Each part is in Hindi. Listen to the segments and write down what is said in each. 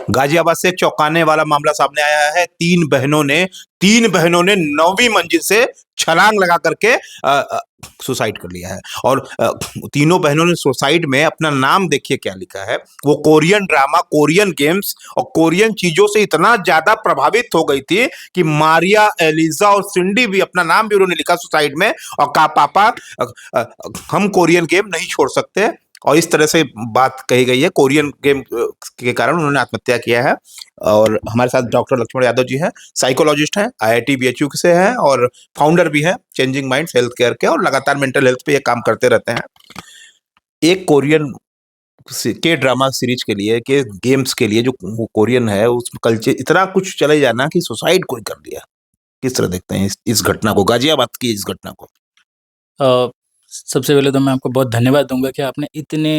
गाजियाबाद से एक चौंकाने वाला मामला सामने आया है। तीन बहनों ने 9वीं मंजिल से छलांग लगा करके सुसाइड कर लिया है। और तीनों बहनों ने सुसाइड में अपना नाम देखिए क्या लिखा है। वो कोरियन ड्रामा, कोरियन गेम्स और कोरियन चीजों से इतना ज्यादा प्रभावित हो गई थी कि मारिया, एलिजा और सिंडी भी अपना नाम भी उन्होंने लिखा सुसाइड में और कहा पापा हम कोरियन गेम नहीं छोड़ सकते। और इस तरह से बात कही गई है। कोरियन गेम के कारण उन्होंने आत्महत्या किया है। और हमारे साथ डॉक्टर लक्ष्मण यादव जी हैं, साइकोलॉजिस्ट हैं, आईआईटी बीएचयू से हैं और फाउंडर भी हैं चेंजिंग माइंड्स हेल्थ केयर के, और लगातार मेंटल हेल्थ पे ये काम करते रहते हैं। एक कोरियन के ड्रामा सीरीज के लिए, के गेम्स के लिए, जो कोरियन है उस कल्चर इतना कुछ चले जाना कि सुसाइड कोई कर लिया। किस तरह देखते हैं इस घटना को, गाजियाबाद की इस घटना को? सबसे पहले तो मैं आपको बहुत धन्यवाद दूंगा कि आपने इतने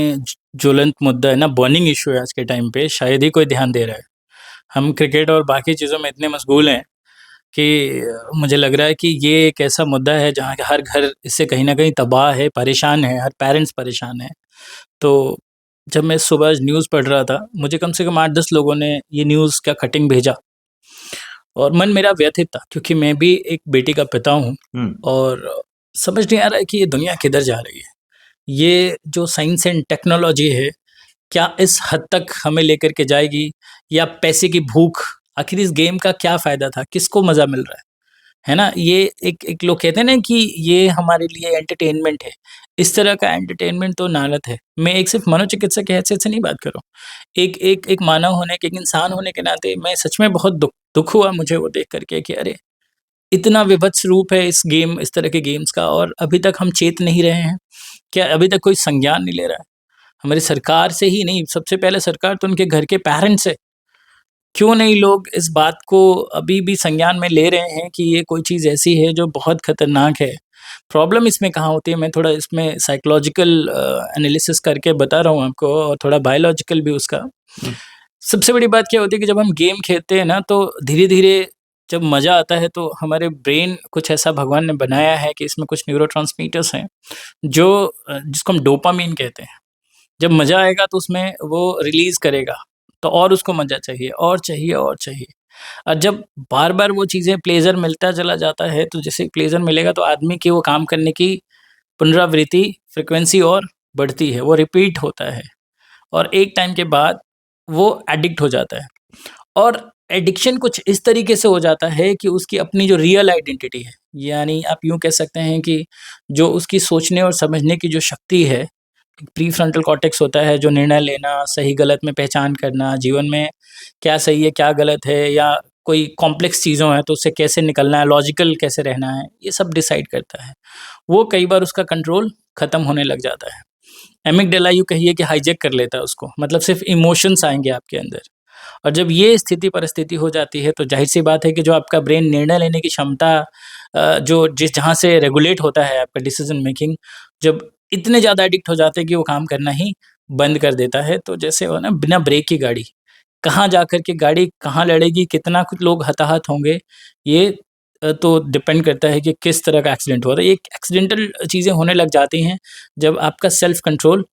ज्वलंत मुद्दा है ना, बर्निंग इशू है आज के टाइम पे, शायद ही कोई ध्यान दे रहा है। हम क्रिकेट और बाकी चीज़ों में इतने मशगूल हैं कि मुझे लग रहा है कि ये एक ऐसा मुद्दा है जहाँ हर घर इससे कहीं ना कहीं तबाह है, परेशान है, हर पेरेंट्स परेशान है। तो जब मैं सुबह न्यूज़ पढ़ रहा था, मुझे कम से कम 8-10 लोगों ने ये न्यूज़ का कटिंग भेजा और मन मेरा व्यथित था, क्योंकि मैं भी एक बेटी का पिता हूँ और समझ नहीं आ रहा है कि ये दुनिया किधर जा रही है। ये जो साइंस एंड टेक्नोलॉजी है, क्या इस हद तक हमें लेकर के जाएगी, या पैसे की भूख? आखिर इस गेम का क्या फ़ायदा था? किसको मज़ा मिल रहा है ना? ये एक एक लोग कहते हैं ना कि ये हमारे लिए एंटरटेनमेंट है। इस तरह का एंटरटेनमेंट तो नालत है। मैं एक सिर्फ़ मनोचिकित्सक की हैसियत से नहीं बात कर रहा हूँ। एक मानव होने के, एक इंसान होने के नाते मैं सच में बहुत दुःख हुआ मुझे वो देख कर के कि अरे! इतना विभत्स रूप है इस तरह के गेम्स का, और अभी तक हम चेत नहीं रहे हैं। क्या अभी तक कोई संज्ञान नहीं ले रहा है? हमारी सरकार से ही नहीं, सबसे पहले सरकार तो उनके घर के पेरेंट्स है। क्यों नहीं लोग इस बात को अभी भी संज्ञान में ले रहे हैं कि ये कोई चीज़ ऐसी है जो बहुत खतरनाक है? प्रॉब्लम इसमें कहाँ होती है, मैं थोड़ा इसमें साइकोलॉजिकल एनालिसिस करके बता रहा हूँ आपको, और थोड़ा बायोलॉजिकल भी उसका। सबसे बड़ी बात क्या होती है कि जब हम गेम खेलते हैं ना, तो धीरे-धीरे जब मज़ा आता है तो हमारे ब्रेन कुछ ऐसा भगवान ने बनाया है कि इसमें कुछ न्यूरोट्रांसमीटर्स हैं जो जिसको हम डोपामाइन कहते हैं। जब मज़ा आएगा तो उसमें वो रिलीज़ करेगा, तो और उसको मज़ा चाहिए और चाहिए और चाहिए। और जब बार-बार वो चीज़ें प्लेज़र मिलता चला जाता है, तो जैसे प्लेज़र मिलेगा तो आदमी की वो काम करने की पुनरावृत्ति, फ्रीक्वेंसी और बढ़ती है, वो रिपीट होता है और एक टाइम के बाद वो एडिक्ट हो जाता है। और एडिक्शन कुछ इस तरीके से हो जाता है कि उसकी अपनी जो रियल आइडेंटिटी है, यानी आप यूँ कह सकते हैं कि जो उसकी सोचने और समझने की जो शक्ति है, प्रीफ्रंटल कॉर्टेक्स होता है जो निर्णय लेना, सही-गलत में पहचान करना, जीवन में क्या सही है, क्या गलत है, या कोई कॉम्प्लेक्स चीज़ों है तो उससे कैसे निकलना है, लॉजिकल कैसे रहना है, ये सब डिसाइड करता है। वो कई बार उसका कंट्रोल खत्म होने लग जाता है। एमिगडाला यूँ कहिए कि हाईजैक कर लेता है उसको, मतलब सिर्फ़ इमोशंस आएँगे आपके अंदर। और जब ये स्थिति परिस्थिति हो जाती है तो ज़ाहिर-सी बात है कि जो आपका ब्रेन निर्णय लेने की क्षमता जो जहाँ से रेगुलेट होता है आपका डिसीज़न मेकिंग, जब इतने ज़्यादा एडिक्ट हो जाते हैं कि वो काम करना ही बंद कर देता है। तो जैसे वो ना बिना ब्रेक की गाड़ी, कहाँ जाकर के गाड़ी कहाँ लड़ेगी, कितना कुछ लोग हताहत होंगे, ये तो डिपेंड करता है कि किस तरह का एक्सीडेंट हुआ था। ये एक्सीडेंटल चीज़ें होने लग जाती हैं जब आपका सेल्फ कंट्रोल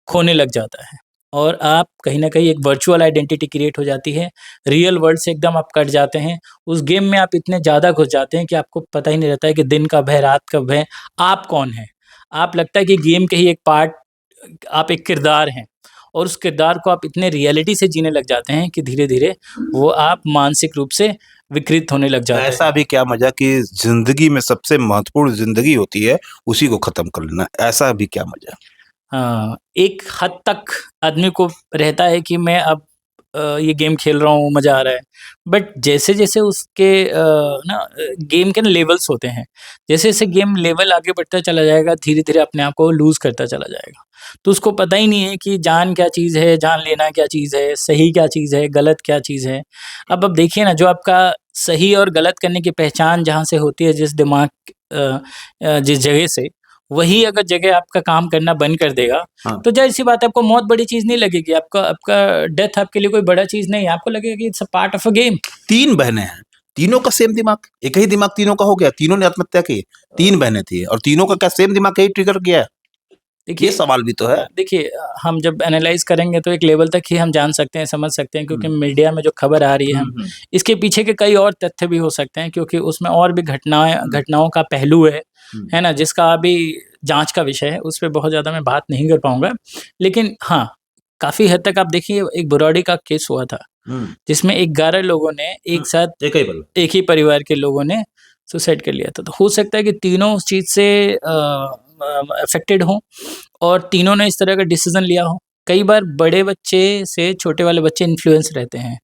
खोने लग जाता है और आप कहीं न कहीं एक वर्चुअल आइडेंटिटी क्रिएट हो जाती है। रियल वर्ल्ड से एकदम आप कट जाते हैं। उस गेम में आप इतने ज़्यादा घुस जाते हैं कि आपको पता ही नहीं रहता है कि दिन कब है, रात कब है, आप कौन हैं? आप लगता है कि गेम के ही एक पार्ट, आप एक किरदार हैं, और उस किरदार को आप इतने रियलिटी से जीने लग जाते हैं कि धीरे-धीरे वो आप मानसिक रूप से विकृत होने लग जाते हैं। ऐसा भी क्या मजा कि जिंदगी में सबसे महत्वपूर्ण जिंदगी होती है, उसी को खत्म कर लेना, ऐसा भी क्या मजा? हाँ, एक हद तक आदमी को रहता है कि मैं अब ये गेम खेल रहा हूँ, मज़ा आ रहा है। बट जैसे-जैसे उसके गेम के ना लेवल्स होते हैं। जैसे-जैसे गेम लेवल आगे बढ़ता चला जाएगा, धीरे-धीरे अपने आप को लूज़ करता चला जाएगा। तो उसको पता ही नहीं है कि जान क्या चीज़ है, जान लेना क्या चीज़ है, सही क्या चीज़ है, गलत क्या चीज़ है। अब देखिए ना, जो आपका सही और गलत करने की पहचान जहाँ से होती है, जिस दिमाग जिस जगह से, वही अगर जगह आपका काम करना बंद कर देगा, हाँ। तो ज़ाहिर-सी बात है आपको मौत बड़ी चीज़ नहीं लगेगी, आपका आपका डेथ आपके लिए कोई बड़ा चीज़ नहीं है, आपको लगेगा कि it's a part of a game. 3 बहनें हैं, तीनों का सेम दिमाग, एक ही दिमाग तीनों का हो गया, तीनों ने आत्महत्या की, 3 बहनें थी और तीनों का क्या सेम दिमाग यही ट्रिगर किया है? ये देखिए सवाल भी तो है। देखिए हम जब एनालाइज करेंगे तो एक लेवल तक ही हम जान सकते हैं, समझ सकते हैं, क्योंकि मीडिया में जो खबर आ रही है हम इसके पीछे के कई और तथ्य भी हो सकते हैं, क्योंकि उसमें और भी घटनाओं का पहलू है ना, जिसका अभी जांच का विषय है, उस पे बहुत ज़्यादा मैं बात नहीं कर पाऊंगा। लेकिन हाँ, काफ़ी हद तक आप देखिए एक बुराड़ी का केस हुआ था, जिसमें 11 लोगों ने एक साथ एक ही परिवार के लोगों ने सुसाइड कर लिया था। तो हो सकता है कि तीनों उस चीज़ से अफेक्टेड हों और तीनों ने इस तरह का डिसीज़न लिया हो। कई बार बड़े बच्चे से छोटे वाले बच्चे इन्फ्लुएंस रहते हैं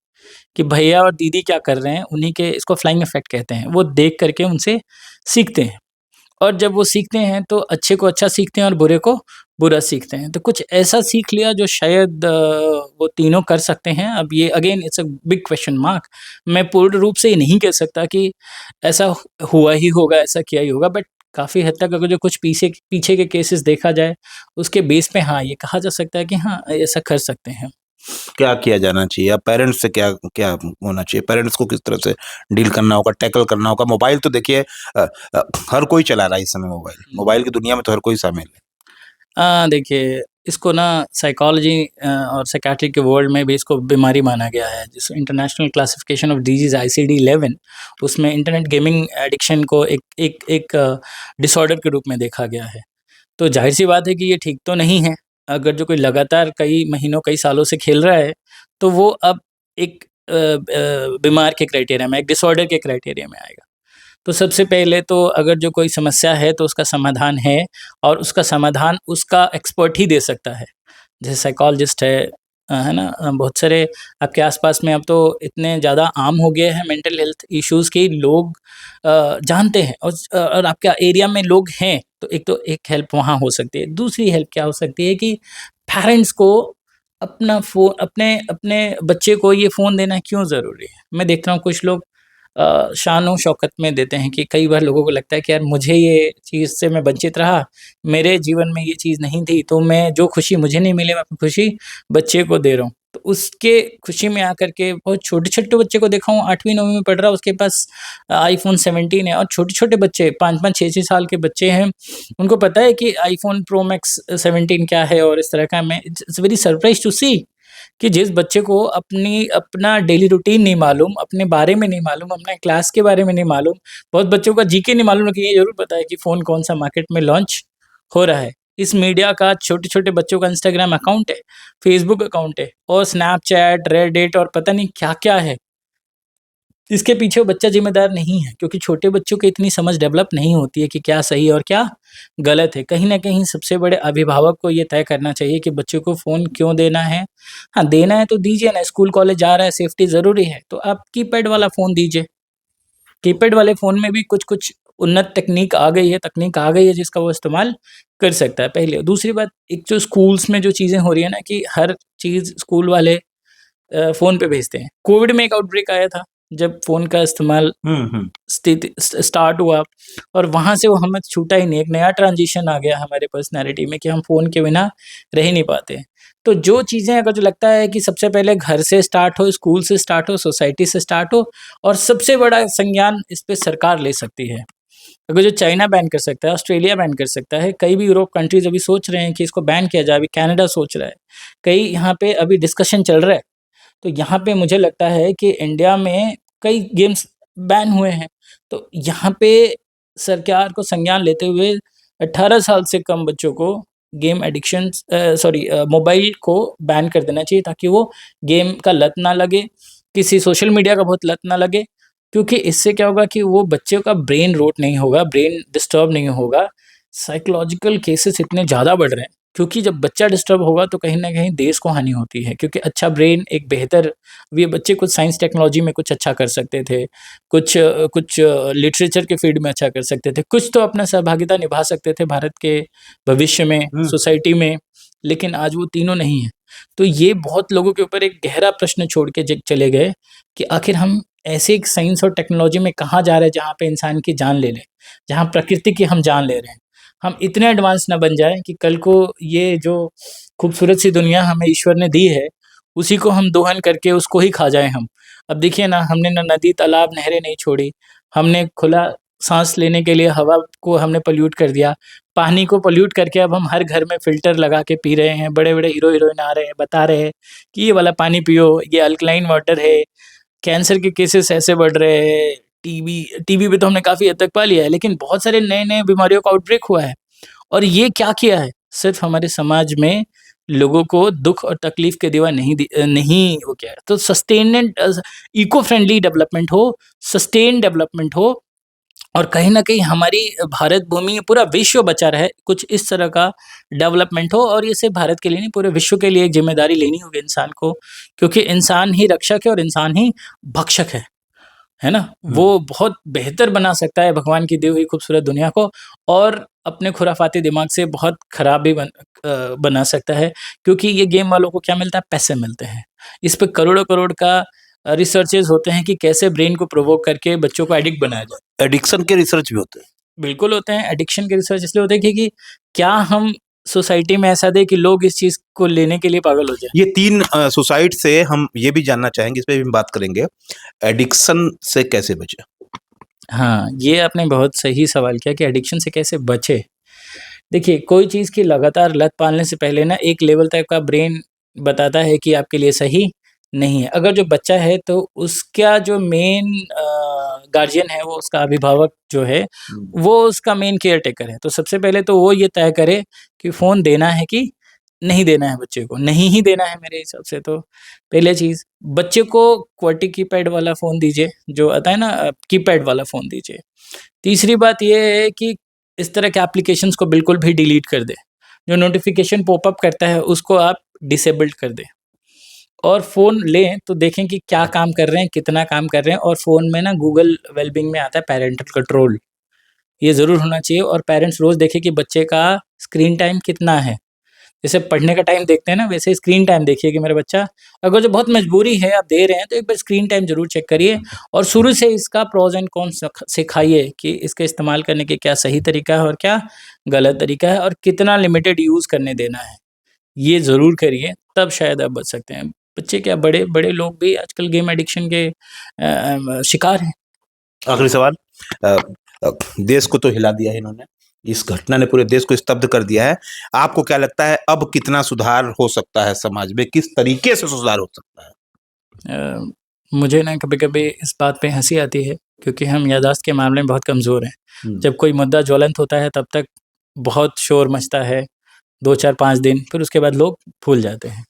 कि भैया और दीदी क्या कर रहे हैं, उन्हीं के इसको फ्लाइंग इफ़ेक्ट कहते हैं। वो देख कर के उनसे सीखते हैं और जब वो सीखते हैं तो अच्छे को अच्छा सीखते हैं और बुरे को बुरा सीखते हैं। तो कुछ ऐसा सीख लिया जो शायद वो तीनों कर सकते हैं। अब ये again it's a big question mark. मैं पूर्ण रूप से ये नहीं कह सकता कि ऐसा हुआ ही होगा, ऐसा किया ही होगा, बट काफ़ी हद तक अगर जो कुछ पीछे के केसेस देखा जाए, उसके बेस पे हाँ, ये कहा जा सकता है कि हाँ, ऐसा कर सकते हैं। क्या किया जाना चाहिए? अब पेरेंट्स से क्या क्या होना चाहिए? पेरेंट्स को किस तरह से डील करना होगा, टैकल करना होगा? मोबाइल तो देखिए हर कोई चला रहा है इस समय मोबाइल। मोबाइल की दुनिया में तो हर कोई शामिल है। देखिए इसको ना साइकोलॉजी और साइकियाट्री के वर्ल्ड में भी इसको बीमारी माना गया है, जिस international classification of disease ICD-11 उसमें इंटरनेट गेमिंग एडिक्शन को एक डिसऑर्डर के रूप में देखा गया है। तो ज़ाहिर-सी बात है कि ये ठीक तो नहीं है। अगर जो कोई लगातार कई महीनों, कई सालों से खेल रहा है, तो वो अब एक बीमार के क्राइटेरिया में, एक डिसऑर्डर के क्राइटेरिया में आएगा। तो सबसे पहले तो अगर जो कोई समस्या है तो उसका समाधान है और उसका समाधान उसका एक्सपर्ट ही दे सकता है। जैसे साइकोलॉजिस्ट है ना? बहुत सारे आपके आस-पास में अब तो इतने ज़्यादा आम हो गए हैं मेंटल हेल्थ इश्यूज़ कि लोग जानते हैं और आपके एरिया में लोग हैं, तो एक हेल्प वहाँ हो सकती है। दूसरी हेल्प क्या हो सकती है कि पेरेंट्स को अपने अपने बच्चे को ये फ़ोन देना क्यों ज़रूरी है? मैं देखता हूँ कुछ लोग शान-ओ-शौकत में देते हैं कि कई बार लोगों को लगता है कि यार मुझे ये चीज़ से मैं वंचित रहा, मेरे जीवन में ये चीज़ नहीं थी, तो मैं जो खुशी मुझे नहीं मिली, मैं अपनी खुशी बच्चे को दे रहा हूँ। तो उसके खुशी में आकर के बहुत छोटे-छोटे बच्चे को देखा हूँ 8वीं-9वीं में पढ़ रहा है, उसके पास iPhone 17 है और छोटे-छोटे बच्चे 5-5, 6-6 साल के बच्चे हैं, उनको पता है कि iPhone Pro Max 17 क्या है और इस तरह का मैं इट्स वेरी सरप्राइज़्ड टू सी कि जिस बच्चे को अपना डेली रूटीन नहीं मालूम, अपने बारे में नहीं मालूम, अपने क्लास के बारे में नहीं मालूम, बहुत बच्चों का जीके नहीं मालूम, लेकिन ये ज़रूर पता है कि फ़ोन कौन-सा मार्केट में लॉन्च हो रहा है। इस मीडिया का छोटे-छोटे बच्चों का इंस्टाग्राम अकाउंट है, फेसबुक अकाउंट है और स्नैपचैट, रेडिट और पता नहीं क्या-क्या है। इसके पीछे वो बच्चा ज़िम्मेदार नहीं है, क्योंकि छोटे बच्चों की इतनी समझ डेवलप नहीं होती है कि क्या सही और क्या गलत है। कहीं न कहीं सबसे बड़े अभिभावक को ये तय करना चाहिए कि बच्चे को फ़ोन क्यों देना है। हाँ, देना है तो दीजिए ना, स्कूल कॉलेज जा रहा है, सेफ्टी ज़रूरी है, तो आप कीपैड वाला फ़ोन दीजिए। कीपैड वाले फ़ोन में भी कुछ-कुछ उन्नत तकनीक आ गई है जिसका वो इस्तेमाल कर सकता है, पहले। दूसरी बात, एक जो स्कूल्स में जो चीज़ें हो रही है ना कि हर चीज़ स्कूल वाले फ़ोन पे भेजते हैं। कोविड में एक आउटब्रेक आया था, जब फ़ोन का इस्तेमाल स्थिति स्टार्ट हुआ और वहाँ से वो हमें छूटा ही नहीं। एक नया ट्रांज़िशन आ गया हमारे पर्सनैलिटी में कि हम फ़ोन के बिना रह ही नहीं पाते। तो जो चीज़ें अगर जो लगता है कि सबसे पहले घर से स्टार्ट हो, स्कूल से स्टार्ट हो, सोसाइटी से स्टार्ट हो और सबसे बड़ा संज्ञान इस पे सरकार ले सकती है। अगर जो चाइना बैन कर सकता है, ऑस्ट्रेलिया बैन कर सकता है, कई भी यूरोप कंट्रीज़ अभी सोच रहे हैं कि इसको बैन किया जाए, अभी कनाडा सोच रहा है। कई यहाँ पे अभी डिस्कशन चल रहा है। तो यहाँ पे मुझे लगता है कि इंडिया में कई गेम्स बैन हुए हैं। तो यहाँ पे सरकार को संज्ञान लेते हुए 18 साल से कम बच्चों को गेम एडिक्शंस मोबाइल को बैन कर देना चाहिए, ताकि वो गेम का लत ना लगे, किसी सोशल मीडिया का बहुत लत ना लगे। क्योंकि इससे क्या होगा कि वो बच्चों का ब्रेन रोट नहीं होगा, ब्रेन डिस्टर्ब नहीं होगा। साइकोलॉजिकल केसेस इतने ज़्यादा बढ़ रहे हैं, क्योंकि जब बच्चा डिस्टर्ब होगा तो कहीं न कहीं देश को हानि होती है, क्योंकि अच्छा ब्रेन एक बेहतर, ये बच्चे कुछ साइंस टेक्नोलॉजी में कुछ अच्छा कर सकते थे, कुछ लिटरेचर के फ़ील्ड में अच्छा कर सकते थे, कुछ तो अपना सहभागिता निभा सकते थे भारत के भविष्य में, सोसाइटी में, लेकिन आज वो तीनों नहीं हैं। तो ये बहुत लोगों के ऊपर एक गहरा प्रश्न छोड़ के ज चले गए कि आखिर हम ऐसे एक साइंस और टेक्नोलॉजी में कहाँ जा रहे हैं जहाँ पे इंसान की जान ले लें, जहाँ प्रकृति की हम जान ले रहे हैं। हम इतने एडवांस ना बन जाएँ कि कल को ये जो खूबसूरत सी दुनिया हमें ईश्वर ने दी है, उसी को हम दोहन करके उसको ही खा जाएँ हम। अब देखिए ना, हमने ना नदी, तालाब, नहरें नहीं छोड़ी, हमने खुला सांस लेने के लिए हवा को हमने पोल्यूट कर दिया, पानी को पोल्यूट करके अब हम हर घर में फ़िल्टर लगा के पी रहे हैं। बड़े-बड़े हीरो हीरोइन आ रहे हैं, बता रहे हैं कि ये वाला पानी पियो, ये अल्कलाइन वाटर है। कैंसर के केसेस ऐसे बढ़ रहे हैं, टीबी टीबी पे तो हमने काफ़ी हद तक पा लिया है, लेकिन बहुत सारे नए-नए बीमारियों का आउटब्रेक हुआ है। और ये क्या किया है? सिर्फ़ हमारे समाज में लोगों को दुःख और तकलीफ़ के सिवा नहीं वो किया है। तो इको फ्रेंडली डेवलपमेंट हो, सस्टेन डेवलपमेंट हो और कहीं न कहीं हमारी भारत भूमि, पूरा विश्व बचा रहे, कुछ इस तरह का डेवलपमेंट हो। और ये सिर्फ़ भारत के लिए नहीं, पूरे विश्व के लिए एक ज़िम्मेदारी लेनी होगी इंसान को, क्योंकि इंसान ही रक्षक है और इंसान ही भक्षक है ना? वो बहुत बेहतर बना सकता है भगवान की दी हुई खूबसूरत दुनिया को, और अपने खुराफाती दिमाग से बहुत खराब भी बना सकता है, क्योंकि ये गेम वालों को क्या मिलता है? पैसे मिलते हैं। इस पे करोड़ों-करोड़ का रिसर्चेज़ होते हैं कि कैसे ब्रेन को प्रोवोक करके बच्चों को एडिक्ट बनाया जाए। एडिक्शन के रिसर्च भी होते हैं। बिल्कुल होते हैं, एडिक्शन के रिसर्च इसलिए होते हैं क्योंकि क्या हम सोसाइटी में ऐसा दें कि लोग इस चीज़ को लेने के लिए पागल हो जाएँ? ये 3 सुसाइड से हम ये भी जानना चाहेंगे, इस पे भी हम बात करेंगे, एडिक्शन से कैसे बचें? हाँ, ये आपने बहुत सही सवाल किया कि एडिक्शन से कैसे बचें। देखिए, कोई चीज़ की लगातार लत पालने से पहले ना एक लेवल तक का ब्रेन बताता है कि आपके लिए सही नहीं है। अगर जो बच्चा है तो उसका जो मेन गार्डियन है, वो उसका अभिभावक जो है, वो उसका मेन केयरटेकर है। तो सबसे पहले तो वो ये तय करे कि फ़ोन देना है कि नहीं देना है बच्चे को। नहीं ही देना है मेरे हिसाब से तो पहले चीज़, बच्चे को QWERTY कीपैड वाला फ़ोन दीजिए, जो आता है ना कीपैड वाला फ़ोन दीजिए। तीसरी बात ये है कि इस तरह के एप्लीकेशंस को बिल्कुल भी डिलीट कर दें। जो नोटिफ़िकेशन पॉपअप करता है उसको आप डिसेबल्ड कर दें। और फ़ोन लें तो देखें कि क्या काम कर रहे हैं, कितना काम कर रहे हैं। और फ़ोन में ना गूगल वेलबीइंग में आता है पैरेंटल कंट्रोल, ये ज़रूर होना चाहिए। और पेरेंट्स रोज़ देखें कि बच्चे का स्क्रीन टाइम कितना है। जैसे पढ़ने का टाइम देखते हैं ना, वैसे ही स्क्रीन टाइम देखिए कि मेरा बच्चा, अगर जो बहुत मजबूरी है आप दे रहे हैं तो एक बार स्क्रीन टाइम ज़रूर चेक करिए। और शुरू से इसका प्रोज़ एंड कॉन्स सिखाइए कि इसके इस्तेमाल करने के क्या सही तरीका है और क्या गलत तरीका है, और कितना लिमिटेड यूज़ करने देना है। ये ज़रूर करिए, तब शायद आप बच सकते हैं। बच्चे क्या, बड़े बड़े लोग भी आजकल गेम एडिक्शन के शिकार हैं। आखिरी सवाल, अ, देश को तो हिला दिया है इन्होंने, इस घटना ने पूरे देश को स्तब्ध कर दिया है। आपको क्या लगता है अब कितना सुधार हो सकता है समाज में? किस तरीके से सुधार हो सकता है? मुझे ना कभी-कभी इस बात पे हँसी आती है, क्योंकि हम याददाश्त के मामले में बहुत कमज़ोर हैं। जब कोई मुद्दा ज्वलंत होता है तब तक बहुत शोर मचता है, 2, 4, 5 दिन, फिर उसके बाद लोग भूल जाते हैं।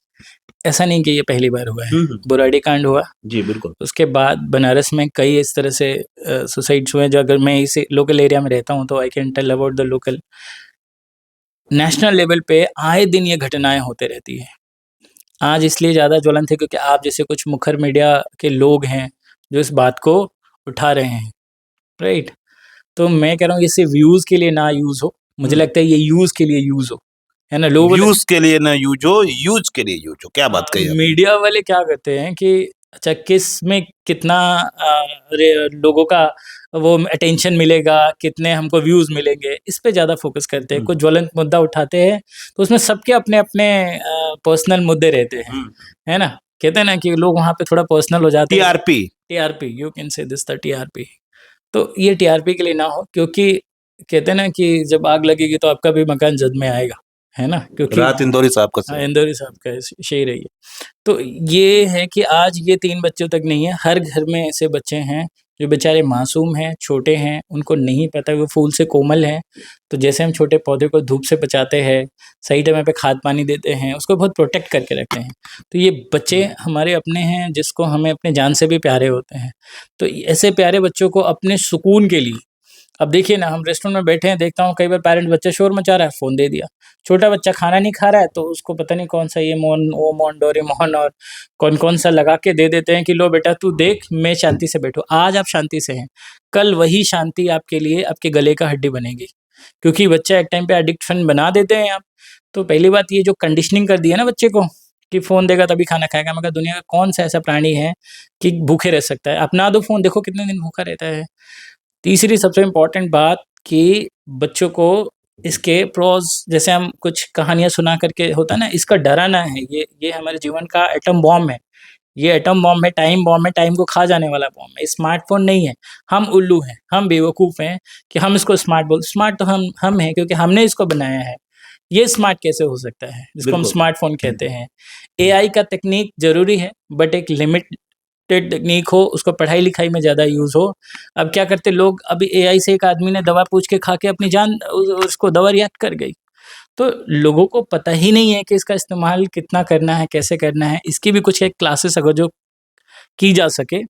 ऐसा नहीं कि ये पहली बार हुआ है। बुराड़ी कांड हुआ, जी, बिल्कुल। उसके बाद बनारस में कई इस तरह से सुसाइड्स हुए हैं। जो, अगर मैं इस लोकल एरिया में रहता हूँ तो I can tell about the local. National level पे आए दिन ये घटनाएँ होते रहती हैं। आज इसलिए ज़्यादा ज्वलंत है क्योंकि आप जैसे कुछ मुखर मीडिया के लोग हैं जो इस बात को उठा रहे हैं, राइट? तो मैं कह रहा हूँ ये सिर्फ़ व्यूज़ के लिए ना यूज़ हो, मुझे लगता है ये यूज़ के लिए यूज़ हो, है ना? लोगों ने, यूज़ के लिए ना यूज़ हो, यूज़ के लिए यूज़ हो। क्या बात कही आपने? मीडिया वाले क्या करते हैं कि अच्छा किस में कितना लोगों का वो अटेंशन मिलेगा, कितने हमको व्यूज़ मिलेंगे, इस पे ज़्यादा फ़ोकस करते हैं। कोई ज्वलंत मुद्दा उठाते हैं तो उसमें सबके अपने-अपने पर्सनल मुद्दे रहते हैं, है ना? कहते हैं ना कि लोग वहाँ पे थोड़ा पर्सनल हो जाते हैं। TRP. TRP, you can say this the TRP. तो ये टीआरपी के लिए ना हो, क्योंकि कहते हैं ना कि जब आग लगेगी तो आपका भी मकान जद में आएगा, है ना? क्योंकि राहत इंदौरी साहब का हाँ, सवाल। इंदौरी साहब का शेर है ये। तो ये है कि आज ये 3 बच्चों तक नहीं है, हर घर में ऐसे बच्चे हैं जो बेचारे मासूम हैं, छोटे हैं, उनको नहीं पता, वो फूल से कोमल हैं। तो जैसे हम छोटे पौधे को धूप से बचाते हैं, सही टाइम पे खाद पानी देते हैं, उसको बहुत प्रोटेक्ट करके रखते हैं। तो ये बच्चे हमारे अपने हैं, जिसको हमें अपने जान से भी प्यारे होते हैं। तो ऐसे प्यारे बच्चों को अपने सुकून के लिए, अब देखिए ना, हम रेस्टोरेंट में बैठे हैं, देखता हूँ कई बार पेरेंट, बच्चा शोर मचा रहा है, फ़ोन दे दिया। छोटा बच्चा खाना नहीं खा रहा है तो उसको पता नहीं कौन-सा ये डोरेमोन और कौन-कौन सा लगा के दे देते हैं कि लो बेटा तू देख, मैं शांति से बैठूँ। आज आप शांति से हैं, कल वही शांति आपके लिए आपके गले का हड्डी बनेगी। क्योंकि बच्चा एक टाइम पे एडिक्शन बना देते हैं आप। तो पहली बात, ये जो कंडीशनिंग कर दी है ना बच्चे को कि फ़ोन देगा तभी खाना खाएगा। मैं कहा दुनिया का कौन-सा ऐसा प्राणी है कि भूखे रह सकता है? अपना दो फ़ोन, देखो कितने दिन भूखा रहता है। तीसरी सबसे इम्पोर्टेंट बात कि बच्चों को इसके प्रोज़, जैसे हम कुछ कहानियाँ सुना करके होता है ना, इसका डराना है, ये हमारे जीवन का एटम बॉम्ब है। ये एटम बॉम्ब है, टाइम को खा जाने वाला बॉम्ब है, स्मार्टफोन नहीं है। हम उल्लू हैं, हम बेवकूफ़ हैं कि हम इसको स्मार्ट तो हम हैं क्योंकि हमने इसको बनाया है। ये स्मार्ट कैसे हो सकता है जिसको हम बिल्कुल। स्मार्टफोन कहते हैं। एआई का टेक्निक जरूरी है बट एक लिमिटेड टेक्निक हो, उसको पढ़ाई लिखाई में ज़्यादा यूज़ हो। अब क्या करते लोग, अभी एआई से एक आदमी ने दवा पूछ के खा के अपनी जान उसको दवा रिएक्ट कर गई। तो लोगों को पता ही नहीं है कि इसका इस्तेमाल कितना करना है, कैसे करना है। इसकी भी कुछ एक क्लासेस अगर जो की जा सके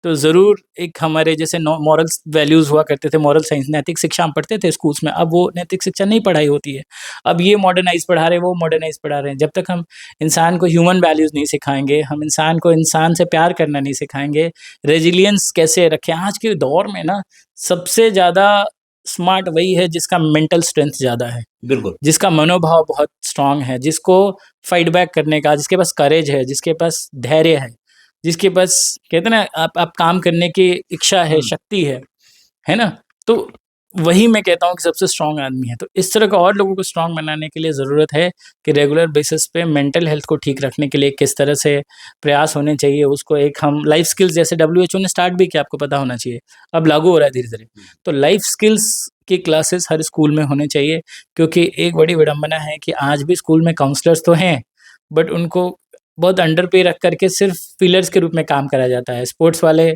तो ज़रूर। एक हमारे जैसे मॉरल्स वैल्यूज़ हुआ करते थे, मॉरल साइंस नैतिक शिक्षा हम पढ़ते थे स्कूल्स में, अब वो नैतिक शिक्षा नहीं पढ़ाई होती है। अब ये मॉडर्नाइज़ पढ़ा रहे हैं, वो मॉडर्नाइज़ पढ़ा रहे हैं। जब तक हम इंसान को ह्यूमन वैल्यूज़ नहीं सिखाएँगे, हम इंसान को इंसान से प्यार करना नहीं सिखाएँगे, रेज़िलियंस कैसे रखें। आज के दौर में ना सबसे ज़्यादा स्मार्ट वही है जिसका मेंटल स्ट्रेंथ ज़्यादा है, बिल्कुल। जिसका मनोभाव बहुत स्ट्रॉन्ग है, जिसको फाइट बैक करने का, जिसके पास करेज है, जिसके पास धैर्य है, जिसके पास कहते हैं ना आप काम करने की इच्छा है, शक्ति है ना? तो वही मैं कहता हूँ कि सबसे स्ट्रॉन्ग आदमी है। तो इस तरह का और लोगों को स्ट्रॉन्ग बनाने के लिए ज़रूरत है कि रेगुलर बेसिस पे मेंटल हेल्थ को ठीक रखने के लिए किस तरह से प्रयास होने चाहिए। उसको एक हम लाइफ स्किल्स जैसे डब्ल्यूएचओ ने स्टार्ट भी किया, आपको पता होना चाहिए। अब लागू हो रहा है धीरे-धीरे। तो लाइफ स्किल्स की क्लासेस हर स्कूल में होने चाहिए क्योंकि एक बड़ी विडंबना है कि आज भी स्कूल में काउंसलर्स तो हैं, बट उनको बहुत अंडर पे रख करके सिर्फ फीलर्स के रूप में काम करा जाता है। स्पोर्ट्स वाले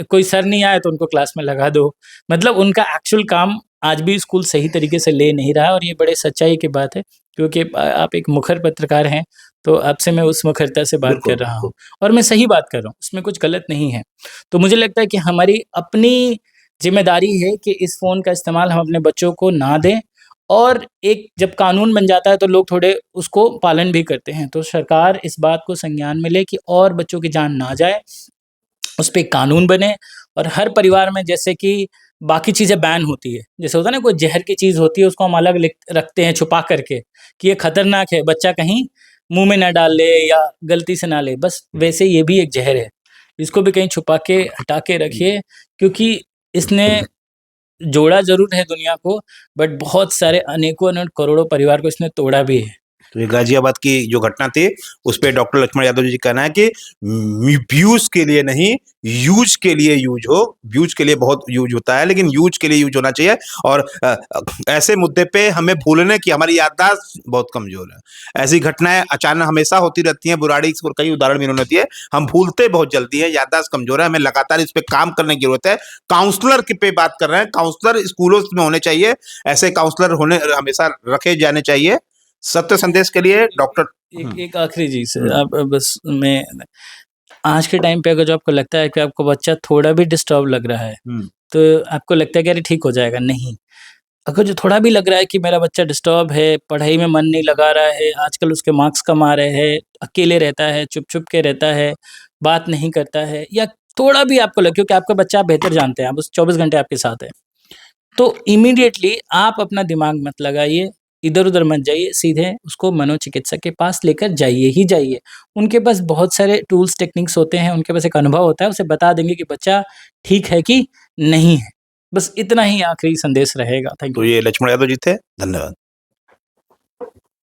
कोई सर नहीं आया तो उनको क्लास में लगा दो। मतलब उनका एक्चुअल काम आज भी स्कूल सही तरीके से ले नहीं रहा और ये बड़े सच्चाई की बात है क्योंकि आप एक मुखर पत्रकार हैं, तो आपसे मैं उस मुखरता से बात बिल्कुल, कर रहा हूँ और मैं सही बात कर रहा हूँ, उसमें कुछ गलत नहीं है। तो मुझे लगता है कि हमारी अपनी ज़िम्मेदारी है कि इस फ़ोन का इस्तेमाल हम अपने बच्चों को ना दें और एक जब कानून बन जाता है तो लोग थोड़े उसको पालन भी करते हैं। तो सरकार इस बात को संज्ञान में ले कि और बच्चों की जान ना जाए, उस पे कानून बने और हर परिवार में जैसे कि बाकी चीज़ें बैन होती है, जैसे होता है ना कोई ज़हर की चीज़ होती है उसको हम अलग लिख रखते हैं छुपा करके कि ये खतरनाक है, बच्चा कहीं मुँह में ना डाल ले या गलती से ना ले, बस वैसे ये भी एक ज़हर है। इसको भी कहीं छुपा के हटा के रखिए क्योंकि इसने जोड़ा ज़रूर है दुनिया को, बट बहुत सारे अनेकों अनेक करोड़ों परिवार को इसने तोड़ा भी है। तो ये गाजियाबाद की जो घटना थी उस पे डॉक्टर लक्ष्मण यादव जी का कहना है कि व्यूज के लिए नहीं, यूज के लिए यूज हो। व्यूज के लिए बहुत यूज होता है लेकिन यूज के लिए यूज होना चाहिए। और ऐसे मुद्दे पे हमें भूलने की हमारी याददाश्त बहुत कमजोर है। ऐसी घटनाएं अचानक हमेशा होती रहती हैं, बुराड़ी और कई उदाहरण भी होती है। हम भूलते बहुत जल्दी है, याददाश्त कमजोर है, हमें लगातार इस पे काम करने की जरूरत है। काउंसलर की पे बात कर रहे हैं, काउंसलर स्कूलों में होने चाहिए, ऐसे काउंसलर होने हमेशा रखे जाने चाहिए। सत्य संदेश के लिए डॉक्टर एक आखिरी चीज़ आप बस मैं आज के टाइम पे अगर जो आपको लगता है कि आपको बच्चा थोड़ा भी डिस्टर्ब लग रहा है, तो आपको लगता है कि अरे ठीक हो जाएगा, नहीं। अगर जो थोड़ा भी लग रहा है कि मेरा बच्चा डिस्टर्ब है, पढ़ाई में मन नहीं लगा रहा है, आजकल उसके मार्क्स कम आ रहे हैं, अकेले रहता है, चुप-चुप के रहता है, बात नहीं करता है या थोड़ा भी आपको लगे क्योंकि आपका बच्चा आप बेहतर जानते हैं, आप उस 24 घंटे आपके साथ है। तो इमीडिएटली आप अपना दिमाग मत लगाइए, इधर-उधर मत जाइए, सीधे उसको मनोचिकित्सक के पास लेकर जाइए ही जाइए। उनके पास बहुत सारे टूल्स, टेक्निक्स होते हैं, उनके पास एक अनुभव होता है, उसे बता देंगे कि बच्चा ठीक है कि नहीं है। बस इतना ही आखिरी संदेश रहेगा। थैंक तो यू। ये लक्ष्मण यादव जी थे। धन्यवाद।